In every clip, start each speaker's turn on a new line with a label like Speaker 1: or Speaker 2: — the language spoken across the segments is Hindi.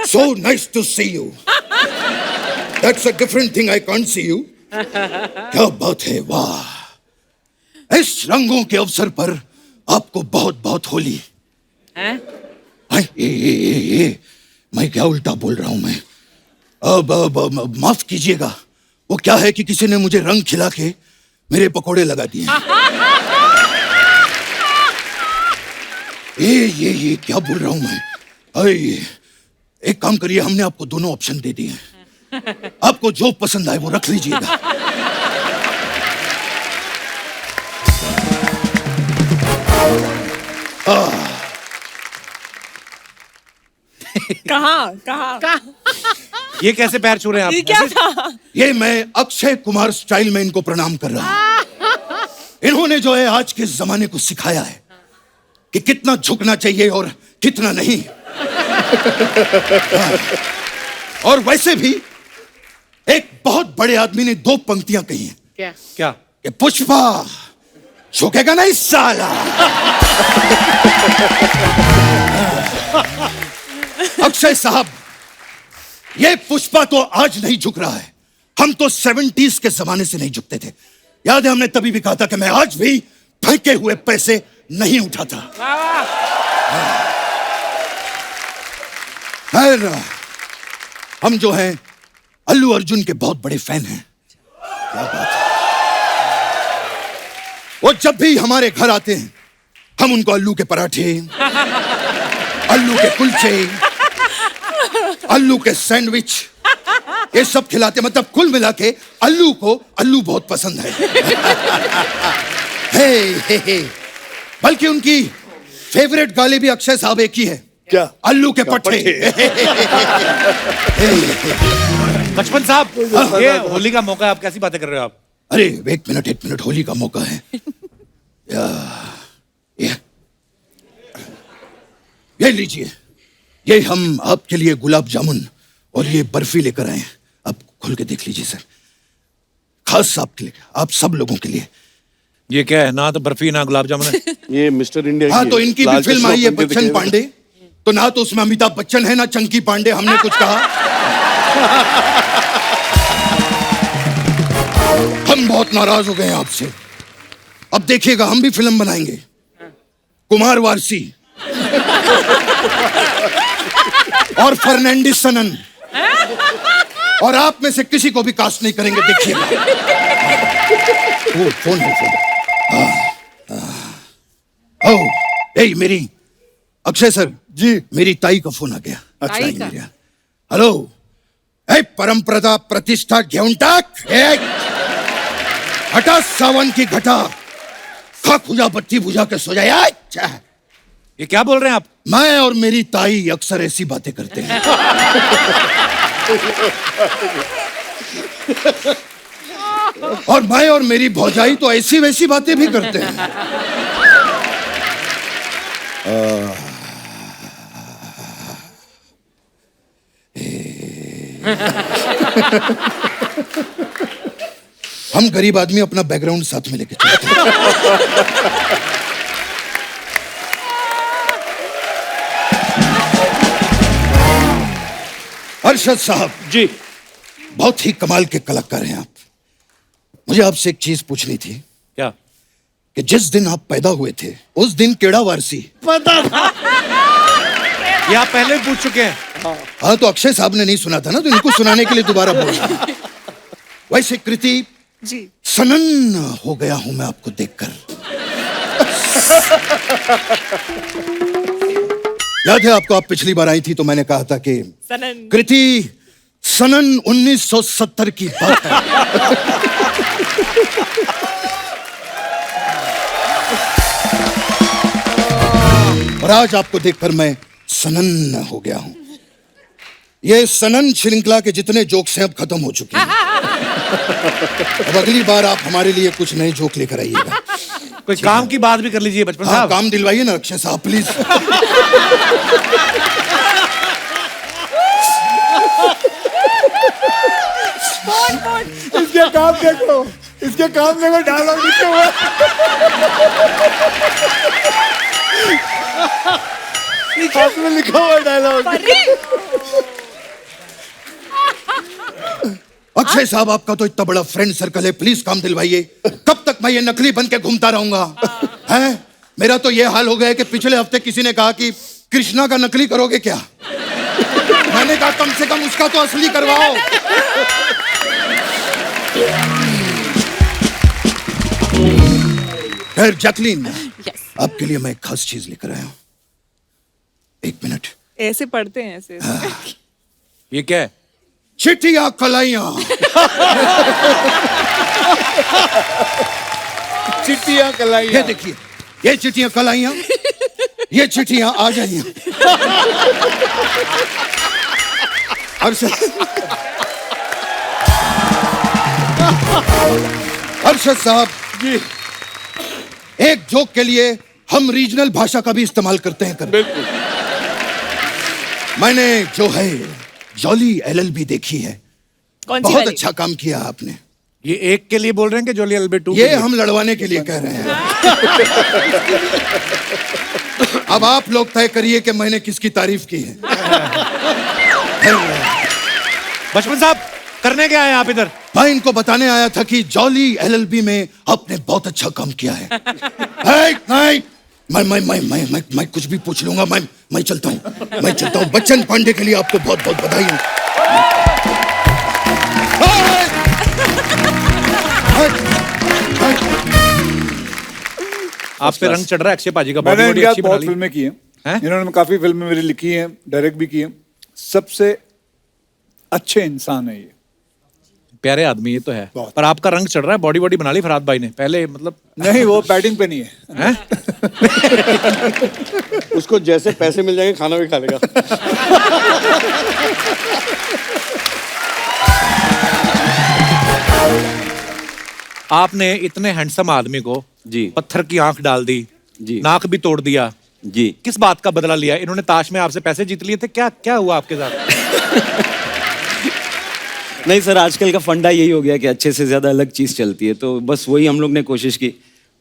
Speaker 1: So nice to see you. That's a different thing. I can't see you. क्या बात है, वाह! इस रंगों के अवसर पर आपको बहुत बहुत होली। ये मैं क्या उल्टा बोल रहा हूं मैं? अब माफ कीजिएगा, वो क्या है कि किसी ने मुझे रंग खिला के मेरे पकोड़े लगा दिए। ये क्या बोल रहा हूं मैं? एक काम करिए, हमने आपको दोनों ऑप्शन दे दिए हैं, आपको जो पसंद आए वो रख लीजिएगा।
Speaker 2: कहाँ?
Speaker 3: ये कैसे पैर छू रहे हैं आप?
Speaker 2: ये क्या था?
Speaker 1: ये मैं अक्षय कुमार स्टाइल में इनको प्रणाम कर रहा हूं। इन्होंने जो है आज के जमाने को सिखाया है कि कितना झुकना चाहिए और कितना नहीं। और वैसे भी एक बहुत बड़े आदमी ने 2 पंक्तियां कही हैं।
Speaker 3: क्या?
Speaker 1: कि पुष्पा झुकेगा नहीं साला। अक्षय साहब, ये पुष्पा तो आज नहीं झुक रहा है, हम तो 70s के जमाने से नहीं झुकते थे। याद है, हमने तभी भी कहा था कि मैं आज भी फेंके हुए पैसे नहीं उठाता। खैर, हम जो हैं अल्लू अर्जुन के बहुत बड़े फैन हैं। क्या बात है। वो जब भी हमारे घर आते हैं, हम उनको आलू के पराठे, आलू के कुलचे, आलू के सैंडविच, ये सब खिलाते। मतलब कुल मिला के अल्लू को अल्लू बहुत पसंद है। हे। बल्कि उनकी फेवरेट गाली भी अक्षय साहब एक ही है।
Speaker 4: क्या?
Speaker 1: अल्लू के पट्टे।
Speaker 3: बचपन साहब, ये होली का मौका है, आप कैसी बातें कर रहे हो आप?
Speaker 1: अरे एक मिनट, होली का मौका है। ये लीजिए, ये हम आपके लिए गुलाब जामुन और ये बर्फी लेकर आए हैं। आप खोल के देख लीजिए सर, खास आपके लिए, आप सब लोगों के लिए।
Speaker 3: ये क्या है? ना तो बर्फी ना गुलाब जामुन है।
Speaker 4: ये मिस्टर इंडिया।
Speaker 1: हाँ, तो इनकी भी फिल्म आई है बच्चन पांडे, तो ना तो उसमें अमिताभ बच्चन है ना चंकी पांडे। हमने कुछ कहा? हम बहुत नाराज हो गए हैं आपसे। अब देखिएगा, हम भी फिल्म बनाएंगे, कुमार वारसी और फर्नांडिस सनन, और आप में से किसी को भी कास्ट नहीं करेंगे। देखिएगा। वो फोन है, फोन। ए मेरी अक्षय सर जी, मेरी ताई का फोन आ गया। अच्छा, हेलो। ए परंपरा प्रतिष्ठा घेऊन टाक, हटा सावन की घटा, खा खुजा बत्ती बुझा के सो जाए।
Speaker 3: ये क्या बोल रहे हैं आप?
Speaker 1: मैं और मेरी ताई अक्सर ऐसी बातें करते हैं। और मैं और मेरी भौजाई तो ऐसी वैसी बातें भी करते हैं। हम गरीब आदमी अपना बैकग्राउंड साथ में लेके चलते हैं। अरशद साहब
Speaker 4: जी,
Speaker 1: बहुत ही कमाल के कलाकार हैं आप। मुझे आपसे एक चीज पूछनी थी।
Speaker 3: क्या?
Speaker 1: कि जिस दिन आप पैदा हुए थे, उस दिन केड़ा वारसी?
Speaker 4: पता था।
Speaker 3: ये आप पहले भी पूछ चुके हैं।
Speaker 1: हाँ, तो अक्षय साहब ने नहीं सुना था ना, तो इनको सुनाने के लिए दोबारा बोल रहा हूं। वैसे कृति
Speaker 2: जी,
Speaker 1: सनन हो गया हूं मैं आपको देखकर। याद है आपको, आप पिछली बार आई थी तो मैंने कहा था कि
Speaker 2: सनन।
Speaker 1: कृति सनन 1970 की बात है। और आज आपको देखकर मैं सनन हो गया हूं। ये सनन श्रृंखला के जितने जोक्स हैं अब खत्म हो चुके हैं। अब अगली बार आप हमारे लिए कुछ नए जोक लेकर आइएगा।
Speaker 3: कोई काम की बात भी कर लीजिए बचपन साहब।
Speaker 1: काम दिलवाइए ना अक्षय साहब, प्लीज।
Speaker 2: साहब देखो, इसके काम में कोई डायलॉग लिखे हुआ हाथ में लिखा हुआ डायलॉग।
Speaker 1: अक्षय साहब, आपका तो इतना बड़ा फ्रेंड सर्कल है, प्लीज काम दिलवाइए। कब तक मैं ये नकली बन के घूमता रहूंगा? हैं? मेरा तो ये हाल हो गया है कि पिछले हफ्ते किसी ने कहा कि कृष्णा का नकली करोगे क्या? मैंने कहा कम से कम उसका तो असली करवाओ। खैर जैकलीन, आपके लिए मैं एक खास चीज लेकर आया हूं। एक मिनट।
Speaker 4: ऐसे पढ़ते हैं ऐसे।
Speaker 3: ये क्या है?
Speaker 1: चिट्ठियां कलाइयां।
Speaker 2: चिट्ठियां कलाइयां।
Speaker 1: ये देखिए, ये चिट्ठियां कलाइयां, ये चिट्ठियां आ जाइयां। अरशद साहब
Speaker 2: जी,
Speaker 1: एक जोक के लिए हम रीजनल भाषा का भी इस्तेमाल करते हैं।
Speaker 2: बिल्कुल।
Speaker 1: मैंने जो है जॉली एलएलबी देखी है।
Speaker 4: कौन सी
Speaker 1: बहुत
Speaker 4: वाली?
Speaker 1: अच्छा काम किया आपने।
Speaker 3: ये एक के लिए बोल रहे हैं कि जोली एलबी 2?
Speaker 1: ये हम लड़वाने के लिए कह रहे हैं। अब आप लोग तय करिए कि मैंने किसकी तारीफ की है।
Speaker 3: बचपन साहब, करने क्या है आप इधर?
Speaker 1: मैं इनको बताने आया था कि जॉली एलएलबी में आपने बहुत अच्छा काम किया है। नहीं, मैं कुछ भी पूछ लूंगा। मैं चलता हूँ। बच्चन पांडे के लिए आपको बहुत बहुत बधाई।
Speaker 3: आप पे रंग चढ़ रहा है अक्षय पाजी का।
Speaker 2: मैंने
Speaker 3: बॉडी
Speaker 2: इनके
Speaker 3: अच्छी
Speaker 2: साथ
Speaker 3: बना
Speaker 2: बहुत
Speaker 3: ली।
Speaker 2: फिल्में की हैं।
Speaker 3: हैं?
Speaker 2: इन्होंने काफी फिल्में मेरी लिखी हैं, डायरेक्ट भी की हैं। सबसे अच्छे इंसान है ये।
Speaker 3: प्यारे आदमी ये तो है,
Speaker 2: बहुत।
Speaker 3: पर आपका रंग चढ़ रहा है। बॉडी बना ली फरहाद भाई ने पहले, मतलब
Speaker 2: नहीं, वो बैटिंग पे नहीं है।
Speaker 3: हैं?
Speaker 5: उसको जैसे पैसे मिल जाएंगे खाना भी खा लेगा।
Speaker 3: आपने इतने हैंडसम आदमी को
Speaker 5: जी।
Speaker 3: पत्थर की आंख डाल दी,
Speaker 5: जी।
Speaker 3: नाक भी तोड़ दिया।
Speaker 5: जी।
Speaker 3: किस बात का बदला लिया? इन्होंने ताश में आपसे पैसे जीत लिए थे, क्या क्या हुआ आपके साथ?
Speaker 6: नहीं सर, आजकल का फंडा यही हो गया कि अच्छे से ज्यादा अलग चीज चलती है, तो बस वही हम लोग ने कोशिश की।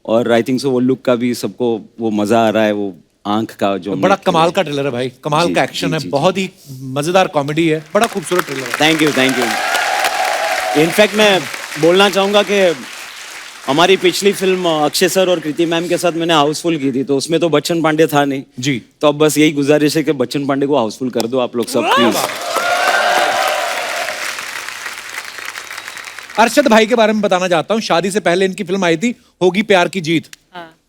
Speaker 6: और आई थिंक सो वो लुक का भी सबको वो मजा आ रहा है, वो आंख का जो
Speaker 3: बड़ा कमाल का ट्रेलर है भाई, कमाल
Speaker 6: जी,
Speaker 3: का एक्शन
Speaker 6: जी,
Speaker 3: है,
Speaker 6: जी,
Speaker 3: बहुत ही मजेदार कॉमेडी है, बड़ा खूबसूरत ट्रेलर है।
Speaker 6: Thank you. इनफैक्ट मैं बोलना चाहूंगा कि हमारी पिछली फिल्म अक्षय सर और कृति मैम के साथ मैंने हाउसफुल की थी, तो उसमें तो बच्चन पांडे था नहीं
Speaker 3: जी।
Speaker 6: तो अब बस यही गुजारिश है कि बच्चन पांडे को हाउसफुल कर दो आप लोग सब प्लीज।
Speaker 3: अरशद भाई के बारे में बताना चाहता हूँ। शादी से पहले इनकी फिल्म आई थी होगी प्यार की जीत।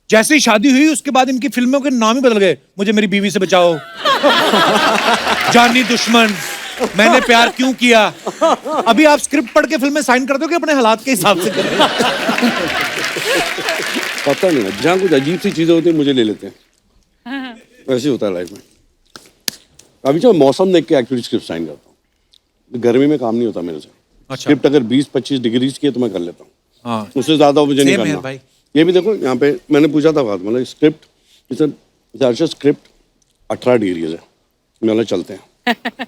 Speaker 3: जैसे ही शादी हुई उसके बाद इनकी फिल्मों के नाम ही बदल गए। मुझे मेरी बीवी से बचाओ, जानी दुश्मन, मैंने प्यार क्यों किया। अभी आप स्क्रिप्ट पढ़ के फिल्में साइन कर दो कि अपने हालात के हिसाब से कर रहे हो?
Speaker 5: पता नहीं, जहाँ कुछ अजीब सी चीजें होती है मुझे ले लेते हैं। ऐसे होता है लाइफ में। अभी जो मौसम देख के एक्चुअली स्क्रिप्ट साइन करता हूँ। गर्मी में काम नहीं होता मेरे से।
Speaker 3: अच्छा।
Speaker 5: स्क्रिप्ट अगर 20-25 डिग्री की है तो मैं कर लेता हूँ।
Speaker 3: हाँ।
Speaker 5: उससे ज्यादा मुझे नहीं
Speaker 3: Same here,
Speaker 5: करना
Speaker 3: भाई।
Speaker 5: ये भी देखो, यहाँ पे मैंने पूछा था बात, मतलब स्क्रिप्ट स्क्रिप्ट 18 डिग्री है, मतलब चलते हैं।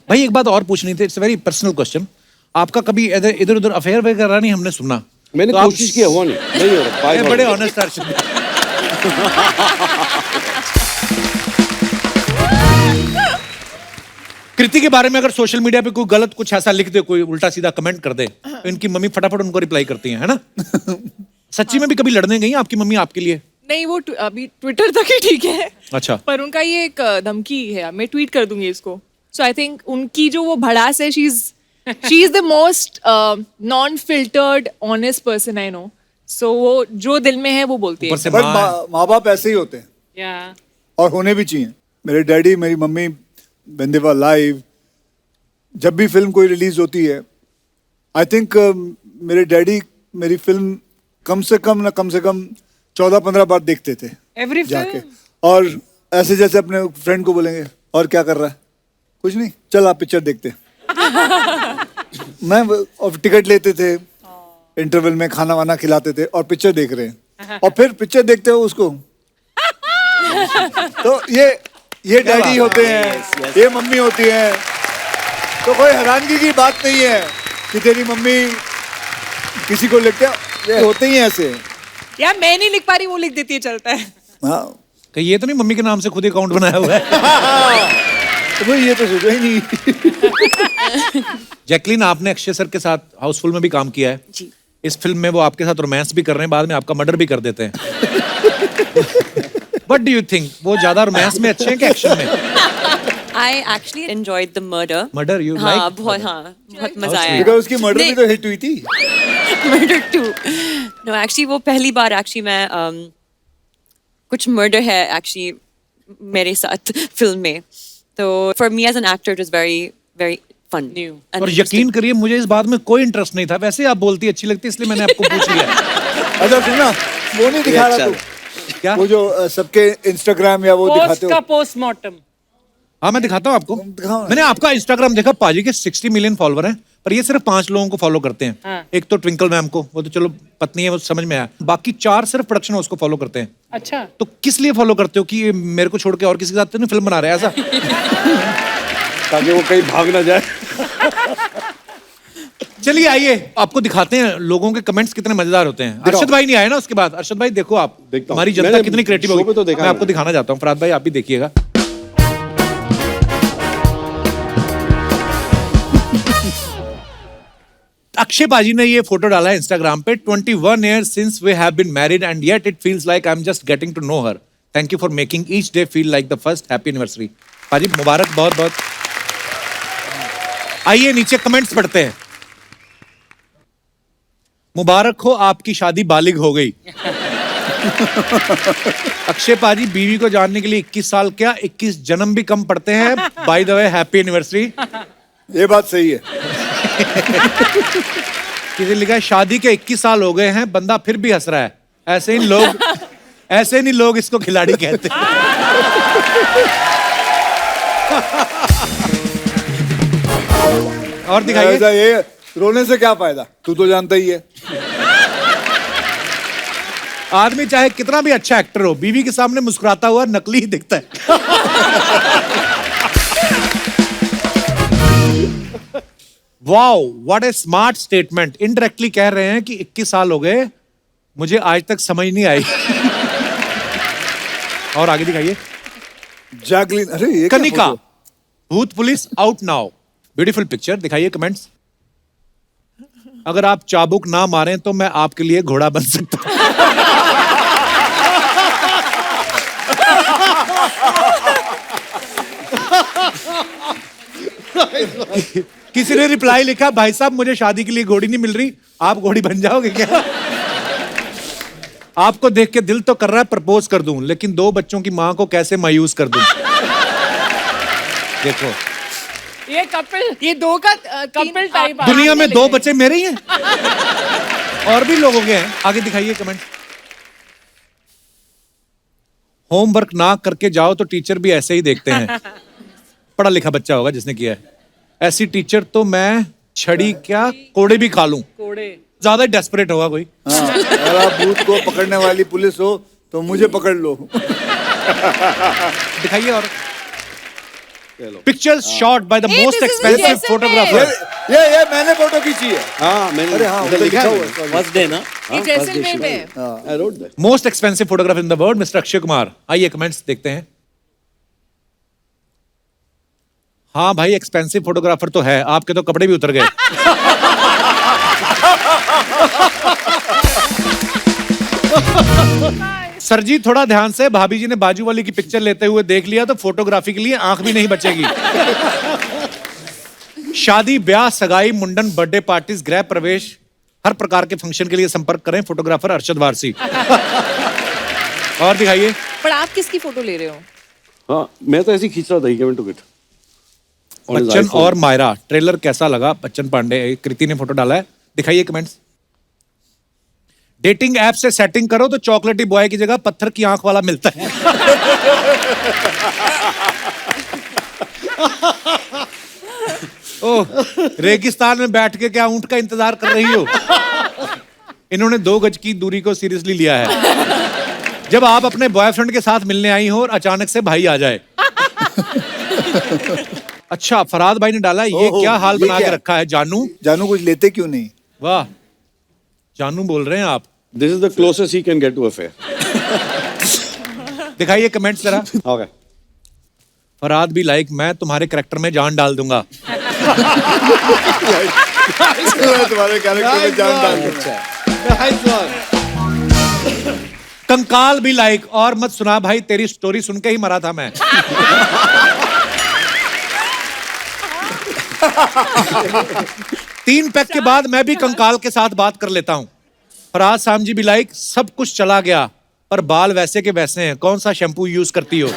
Speaker 3: भाई एक बात और पूछनी थी, इट्स वेरी पर्सनल क्वेश्चन। आपका कभी इधर उधर अफेयर वगैरह नहीं हमने सुना?
Speaker 5: मैंने
Speaker 3: तो आप-
Speaker 5: कोशिश किया, हुआ नहीं हो रहा।
Speaker 3: ये बड़े ऑनेस्ट अर्शद। कृति के बारे में अगर सोशल मीडिया पे कोई गलत कुछ ऐसा लिख दे, कोई उल्टा सीधा कमेंट कर दे, तो इनकी मम्मी फटाफट उनको रिप्लाई करती है ना? सच्ची में भी कभी लड़ने गई आपकी मम्मी आपके लिए?
Speaker 4: नहीं, वो अभी ट्विटर तक ही ठीक है।
Speaker 3: अच्छा।
Speaker 4: पर उनका ये एक धमकी है, मैं ट्वीट कर दूंगी इसको। सो आई थिंक उनकी जो वो भड़ास है, she is the most non filtered honest person I know. So वो जो दिल में है वो बोलती है।
Speaker 3: ऊपर से
Speaker 2: बट
Speaker 3: माँ
Speaker 2: माँ बाप ऐसे ही होते हैं
Speaker 4: Yeah.
Speaker 2: और होने भी चाहिए। मेरे डैडी, मेरी mummy, when they were alive, जब भी फिल्म कोई रिलीज होती है, आई थिंक मेरे डैडी मेरी फिल्म कम से कम 14-15 बार देखते थे
Speaker 4: Every
Speaker 2: जाके।
Speaker 4: film?
Speaker 2: और ऐसे जैसे अपने फ्रेंड को बोलेंगे और क्या कर रहा है, कुछ नहीं, चल आप पिक्चर देखते हैं। मैं और टिकट लेते थे, इंटरवल में खाना वाना खिलाते थे और पिक्चर देख रहे हैं, और फिर पिक्चर देखते हो उसको। तो ये डैडी होते हैं, ये मम्मी होती है। तो कोई हैरानगी की बात नहीं है कि तेरी मम्मी किसी को लिखते हैं, ये होते ही हैं ऐसे।
Speaker 4: यार मैं नहीं लिख पा रही, वो लिख देती है, चलता है।
Speaker 2: हाँ
Speaker 3: कहीं ये तो नहीं मम्मी के नाम से खुद अकाउंट बनाया हुआ है?
Speaker 2: तो भाई ये तो सोचा ही नहीं।
Speaker 3: जैकलीन, आपने अक्षय सर के साथ हाउसफुल में भी काम किया है
Speaker 4: जी।
Speaker 3: इस फिल्म में वो आपके साथ रोमांस भी कर रहे हैं, बाद में आपका मर्डर भी कर देते हैं। What do you think? वो ज्यादा रोमांस में अच्छे हैं कि एक्शन में?
Speaker 7: I actually enjoyed the murder.
Speaker 3: Murder you
Speaker 7: हाँ
Speaker 3: लाइक?
Speaker 7: बहुत मजा आया।
Speaker 2: बिकॉज उसकी मर्डर भी तो हिट हुई थी।
Speaker 7: Murder 2. No, actually वो पहली बार actually मैं कुछ मर्डर है actually मेरे साथ फिल्म में, तो for me as an actor it was very very fun. New.
Speaker 3: और यकीन करिए मुझे इस बात में कोई इंटरेस्ट नहीं था, वैसे आप बोलती अच्छी लगती इसलिए मैंने आपको पूछ लिया।
Speaker 2: अच्छा सुनना, वो नहीं दिखा रहा तू,
Speaker 3: क्या?
Speaker 2: वो जो सबके इंस्टाग्राम या वो दिखाते हो।
Speaker 8: पोस्टमार्टम।
Speaker 3: हाँ मैं दिखाता हूँ आपको।
Speaker 2: दिखाओ ना।
Speaker 3: मैंने आपका इंस्टाग्राम देखा, पाजी के 60 मिलियन फॉलोवर हैं, पर ये सिर्फ 5 लोगों को फॉलो करते हैं।
Speaker 8: हाँ।
Speaker 3: एक तो ट्विंकल मैम को, वो तो चलो पत्नी है, वो समझ में आया, बाकी 4 सिर्फ प्रोडक्शन हाउस को फॉलो करते हैं।
Speaker 8: अच्छा।
Speaker 3: तो किस लिए फॉलो करते हो कि ये मेरे को छोड़ के और किसी के साथ तो नहीं फिल्म बना रहे हैं ऐसा?
Speaker 5: ताकि वो कहीं भाग ना जाए।
Speaker 3: चलिए आइए आपको दिखाते हैं लोगों के कमेंट्स कितने मजेदार होते हैं। अरशद भाई नहीं आए ना उसके बाद। अरशद भाई देखो आप,
Speaker 5: देखता हूँ।
Speaker 3: हमारी जनता
Speaker 5: मैंने
Speaker 3: कितनी क्रिएटिव
Speaker 5: शो
Speaker 3: होगी।
Speaker 5: पे तो देखा
Speaker 3: मैं आपको
Speaker 5: मैंने।
Speaker 3: दिखाना चाहता हूँ। फराद भाई आप भी देखिएगा। अक्षय पाजी ने ये फोटो डाला है इंस्टाग्राम पे। 21 years since we have been married and yet it feels like I'm just getting to know her. Thank you for making each day feel like the first happy anniversary. पाजी मुबारक बहुत बहुत। आइए नीचे कमेंट्स पढ़ते हैं। मुबारक हो आपकी शादी बालिग हो गई। अक्षय पाजी बीवी को जानने के लिए 21 साल क्या 21 जन्म भी कम पड़ते हैं। By the way happy anniversary.
Speaker 2: ये बात सही है।
Speaker 3: किसी ने लिखा है शादी के 21 साल हो गए हैं, बंदा फिर भी हंस रहा है। ऐसे नहीं लोग इसको खिलाड़ी कहते हैं। और दिखाइए।
Speaker 2: ऐसा ये रोने से क्या फायदा, तू तो जानता ही है।
Speaker 3: आदमी चाहे कितना भी अच्छा एक्टर हो, बीवी के सामने मुस्कुराता हुआ नकली ही दिखता है। Wow what A smart statement. Indirectly कह रहे हैं कि 21 साल हो गए, मुझे आज तक समझ नहीं आई। और आगे दिखाइए।
Speaker 2: जैकलीन, अरे ये क्या
Speaker 3: कनिका,
Speaker 2: फोटो?
Speaker 3: भूत police out now. Beautiful picture. दिखाइए कमेंट्स। अगर आप चाबुक ना मारें तो मैं आपके लिए घोड़ा बन सकता हूं। किसी ने रिप्लाई लिखा, भाई साहब मुझे शादी के लिए घोड़ी नहीं मिल रही, आप घोड़ी बन जाओगे क्या? आपको देख के दिल तो कर रहा है प्रपोज कर दूं, लेकिन 2 बच्चों की मां को कैसे मायूस कर दूं। देखो
Speaker 8: ये कपिल, ये 2 का कपिल टाइप।
Speaker 3: दुनिया में 2 बच्चे मेरे ही हैं, और भी लोगों के हैं। आगे दिखाइए कमेंट। होमवर्क ना करके जाओ तो टीचर भी ऐसे ही देखते हैं। पढ़ा लिखा बच्चा होगा जिसने किया है। ऐसी टीचर तो मैं छड़ी क्या कोड़े भी खा लूं।
Speaker 8: कोड़े।
Speaker 3: ज्यादा डेस्परेट होगा कोई।
Speaker 2: हाँ, अगर आप भूत को पकड़ने वाली पुलिस हो तो मुझे पकड़ लो।
Speaker 3: दिखाइए। और pictures shot by the most expensive
Speaker 2: ये
Speaker 3: फोटोग्राफर।
Speaker 2: ये मैंने फोटो खींची है।
Speaker 5: हाँ मैंने
Speaker 2: अरे हाँ,
Speaker 5: इधर
Speaker 2: उधर
Speaker 5: लिखा
Speaker 2: लिखा
Speaker 5: है
Speaker 2: हुआ है,
Speaker 5: मैंने।
Speaker 6: फर्स्ट डे ना।
Speaker 4: ये जैसलमेर में है।
Speaker 5: I wrote that.
Speaker 3: Most expensive photographer in the world mister Akshay Kumar. आइए कमेंट्स देखते हैं। हाँ भाई एक्सपेंसिव फोटोग्राफर तो है, आपके तो कपड़े भी उतर गए। सर जी थोड़ा ध्यान से, भाभी जी ने बाजू वाली की पिक्चर लेते हुए देख लिया तो फोटोग्राफी के लिए आंख भी नहीं बचेगी। शादी, ब्याह, सगाई, मुंडन, बर्थडे पार्टीज, गृह प्रवेश, हर प्रकार के फंक्शन के लिए संपर्क करें फोटोग्राफर अरशद वारसी। और दिखाइए।
Speaker 4: पर आप किसकी फोटो ले रहे हो?
Speaker 5: हाँ मैं तो ऐसे ही खींच रहा था, he came and took it. On his
Speaker 3: Bachchan
Speaker 5: iPhone.
Speaker 3: और मायरा ट्रेलर कैसा लगा? बच्चन पांडे, कृति ने फोटो डाला है। दिखाइए कमेंट्स। डेटिंग ऐप से सेटिंग करो तो चॉकलेटी बॉय की जगह पत्थर की आंख वाला मिलता है। ओह, रेगिस्तान में बैठ के क्या ऊंट का इंतजार कर रही हो? इन्होंने 2 गज की दूरी को सीरियसली लिया है। जब आप अपने बॉयफ्रेंड के साथ मिलने आई हो और अचानक से भाई आ जाए। अच्छा, फराद भाई ने डाला, ये
Speaker 2: ओहो,
Speaker 3: क्या हाल
Speaker 2: ये
Speaker 3: बना
Speaker 2: क्या?
Speaker 3: के रखा है जानू?
Speaker 2: जानू कुछ लेते क्यों नहीं?
Speaker 3: वाह, जानू बोल रहे हैं आप?
Speaker 5: This is the closest he can get to a fair.
Speaker 3: दिखाइए कमेंट्स जरा.
Speaker 5: ओके.
Speaker 3: फरहाद भी लाइक, मैं तुम्हारे करेक्टर में जान डाल दूंगा.
Speaker 2: तुम्हारे कैरेक्टर में जान डाल दूंगा.
Speaker 3: कंकाल भी लाइक, और मत सुना भाई, तेरी स्टोरी सुन के ही मरा था मैं. 3 पैक के बाद मैं भी कंकाल के साथ बात कर लेता हूं. फराज सामजी भी लाइक, सब कुछ चला गया पर बाल वैसे के वैसे हैं, कौन सा शैम्पू यूज करती हो?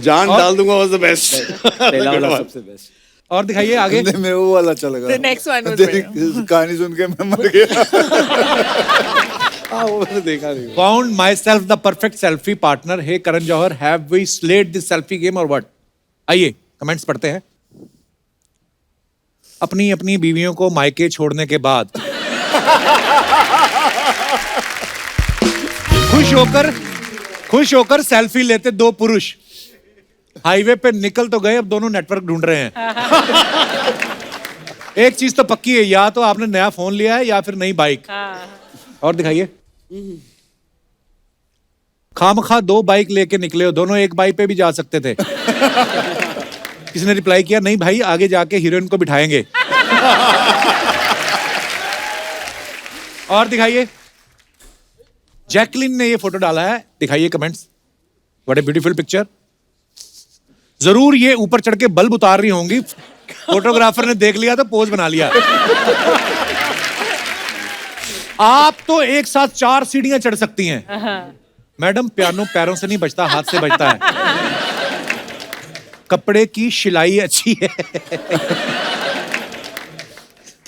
Speaker 5: जान डाल दूंगा was the best.
Speaker 6: पहला वाला सबसे बेस्ट.
Speaker 3: और दिखाइए आगे.
Speaker 2: मैं वो वाला चल गया.
Speaker 4: The next one was
Speaker 2: तेरी
Speaker 4: better.
Speaker 2: कहानी सुन के मैं मर गया.
Speaker 5: हाँ, वो मैंने देखा नहीं.
Speaker 3: Found myself the perfect selfie partner. Hey Karan Johar, have we slayed this selfie game or what? आइए कमेंट्स पढ़ते हैं. अपनी अपनी बीवियों को मायके छोड़ने के बाद खुश होकर सेल्फी लेते 2 पुरुष हाईवे पे निकल तो गए, अब दोनों नेटवर्क ढूंढ रहे हैं. एक चीज तो पक्की है, या तो आपने नया फोन लिया है या फिर नई बाइक. और दिखाइए. खामखा 2 बाइक लेके निकले हो, दोनों एक बाइक पे भी जा सकते थे. किसी ने रिप्लाई किया, नहीं भाई आगे जाके हीरोइन को बिठाएंगे. और दिखाइए. जैकलिन ने ये फोटो डाला है, दिखाइए comments. What a beautiful picture. जरूर ये ऊपर चढ़ के बल्ब उतार रही होंगी, फोटोग्राफर ने देख लिया तो पोज बना लिया. आप तो एक साथ 4 सीढ़ियां चढ़ सकती हैं. मैडम पियानो पैरों से नहीं बजता, हाथ से बजता है. कपड़े की सिलाई अच्छी है.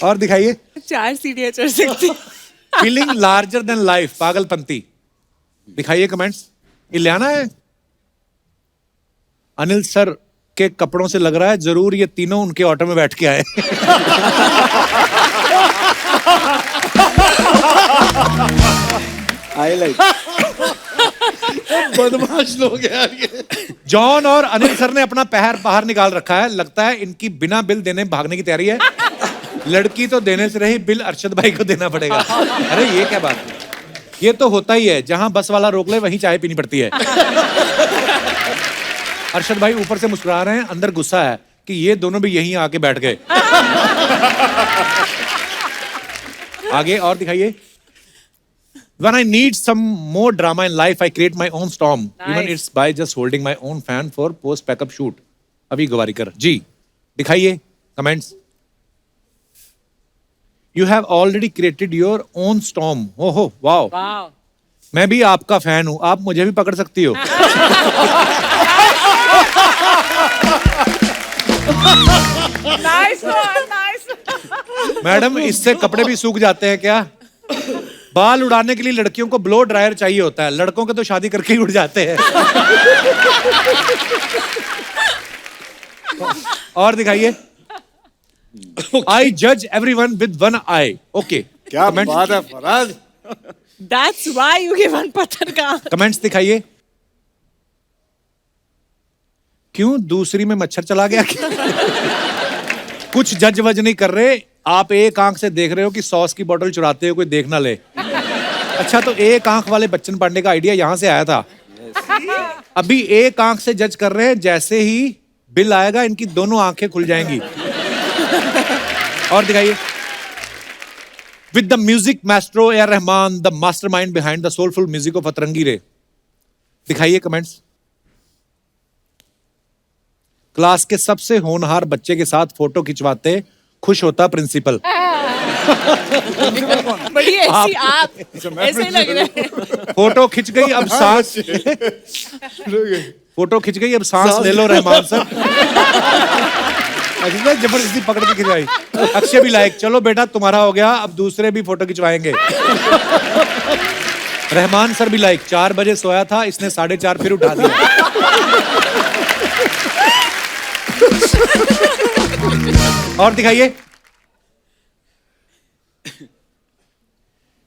Speaker 3: और दिखाइए.
Speaker 4: 4 सीढ़ियां चढ़ सकती.
Speaker 3: Feeling larger than life, Pagalpanti. दिखाइए कमेंट्स. इलियाना है. अनिल सर के कपड़ों से लग रहा है जरूर ये तीनों उनके ऑटो में बैठ के आए.
Speaker 2: I like.
Speaker 5: बदमाश लोग यार ये.
Speaker 3: जॉन और अनिल सर ने अपना पैर बाहर निकाल रखा है, लगता है इनकी बिना बिल देने भागने की तैयारी है. लड़की तो देने से रही, बिल अरशद भाई को देना पड़ेगा. अरे ये क्या बात है. ये तो होता ही है, जहां बस वाला रोक ले वहीं चाय पीनी पड़ती है. अरशद भाई ऊपर से मुस्कुरा रहे हैं, अंदर गुस्सा है कि ये दोनों भी यहीं आके बैठ गए. आगे और दिखाइए. When I need some more drama in life, I create my own storm. Even it's by just holding my own fan for post backup shoot. अभी गवारीकर जी. दिखाइए comments. You have already created your own storm. ओहो वाओ.
Speaker 8: Wow.
Speaker 3: मैं भी आपका फैन हूं, आप मुझे भी पकड़ सकती हो.
Speaker 8: Nice one, nice.
Speaker 3: मैडम इससे कपड़े भी सूख जाते हैं क्या? बाल उड़ाने के लिए लड़कियों को ब्लो ड्रायर चाहिए होता है, लड़कों के तो शादी करके ही उड़ जाते हैं. और दिखाइए. आई जज एवरीवन विद 1 आई. ओके
Speaker 2: क्या बात है Faraz.
Speaker 4: That's why you give one पत्थर का.
Speaker 3: कमेंट्स दिखाइए. क्यों दूसरी में मच्छर चला गया? कुछ जज वज नहीं कर रहे, आप एक आंख से देख रहे हो कि सॉस की बोतल चुराते हुए कोई देख ना ले. अच्छा तो एक आंख वाले बच्चन पांडे का आइडिया यहां से आया था. अभी एक आंख से जज कर रहे हैं, जैसे ही बिल आएगा इनकी दोनों आंखें खुल जाएंगी. और दिखाइए. With the music maestro A R Rahman, the mastermind behind the soulful music of अतरंगी रे. दिखाइए कमेंट्स. क्लास के सबसे होनहार बच्चे के साथ फोटो खिंचवाते खुश होता प्रिंसिपल.
Speaker 4: बड़ी ऐसी आप ऐसे लग रहे हैं.
Speaker 3: फोटो खिंच गई, अब सांस. फोटो खिंच गई, अब सांस ले लो रहमान सर. जबरदस्ती पकड़ के खिंचवाई. अक्षय भी लाइक, चलो बेटा तुम्हारा हो गया, अब दूसरे भी फोटो खिंचवाएंगे. रहमान सर भी लाइक, 4 बजे सोया था, इसने 4:30 फिर उठा दिया. और दिखाइए.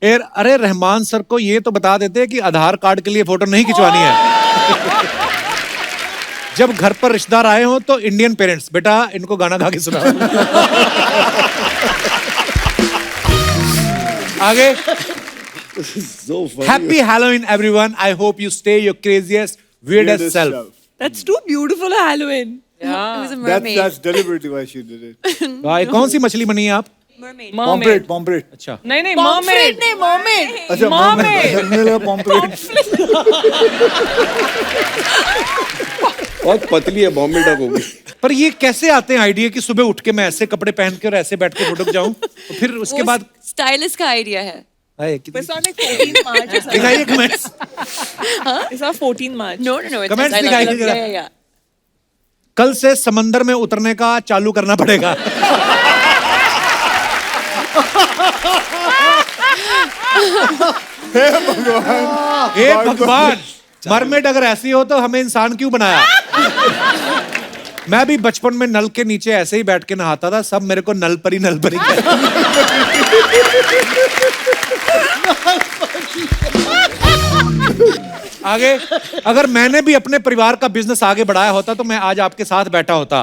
Speaker 3: अरे रहमान सर को ये तो बता देते कि आधार कार्ड के लिए फोटो नहीं खिंचवानी है. जब घर पर रिश्तेदार आए हो तो इंडियन पेरेंट्स, बेटा इनको गाना गा के सुनाओ. आगे
Speaker 5: So funny.
Speaker 3: Happy Halloween, everyone. I hope you stay your craziest, weirdest self.
Speaker 4: That's too beautiful a Halloween.
Speaker 7: It was a
Speaker 2: That's
Speaker 7: mermaid.
Speaker 2: that's deliberately why she did it.
Speaker 3: भाई कौन सी मछली बनी है आप?
Speaker 7: Mermaid.
Speaker 2: Pomfret, pomfret.
Speaker 3: अच्छा
Speaker 8: नहीं नहीं
Speaker 4: Pomfret
Speaker 8: mermaid.
Speaker 4: नहीं, mermaid.
Speaker 2: अच्छा
Speaker 8: Mermaid.
Speaker 2: मुझे लगा pomfret.
Speaker 5: बहुत पतली है बॉम्बे डक होगी.
Speaker 3: पर ये कैसे आते हैं आइडिया कि सुबह उठ के मैं ऐसे कपड़े पहन के और ऐसे बैठ के फोटो जाऊं तो फिर उसके बाद
Speaker 7: स्टाइलिस्ट का आइडिया है.
Speaker 3: हाय, कितनी-
Speaker 4: It's on like 14 March. or something.
Speaker 3: दिखाइए comments
Speaker 4: It's on 14 March.
Speaker 7: No. It's
Speaker 3: Comments
Speaker 7: I love
Speaker 3: दिखाइए
Speaker 7: it.
Speaker 3: जरा.
Speaker 7: Yeah.
Speaker 3: कल से समंदर में उतरने का चालू करना पड़ेगा. हे भगवान, मरमेड अगर ऐसी हो तो हमें इंसान क्यों बनाया? मैं भी बचपन में नल के नीचे ऐसे ही बैठ के नहाता था, सब मेरे को नल परी कहते। आगे, अगर मैंने भी अपने परिवार का बिजनेस आगे बढ़ाया होता तो मैं आज आपके साथ बैठा होता.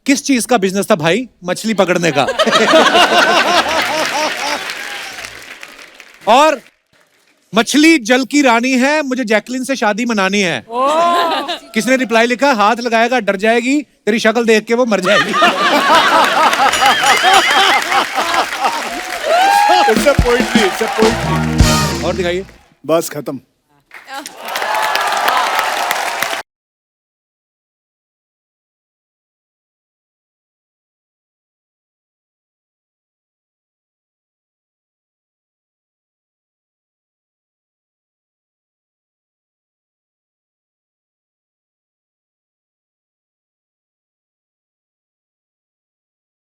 Speaker 3: किस चीज का बिजनेस था भाई? मछली पकड़ने का. और मछली जल की रानी है, मुझे जैकलिन से शादी मनानी है. किसने रिप्लाई लिखा? हाथ लगाएगा डर जाएगी, तेरी शक्ल देख के वो मर जाएगी.
Speaker 2: It's a poetry. It's a poetry.
Speaker 3: और दिखाइए.
Speaker 2: बस खत्म.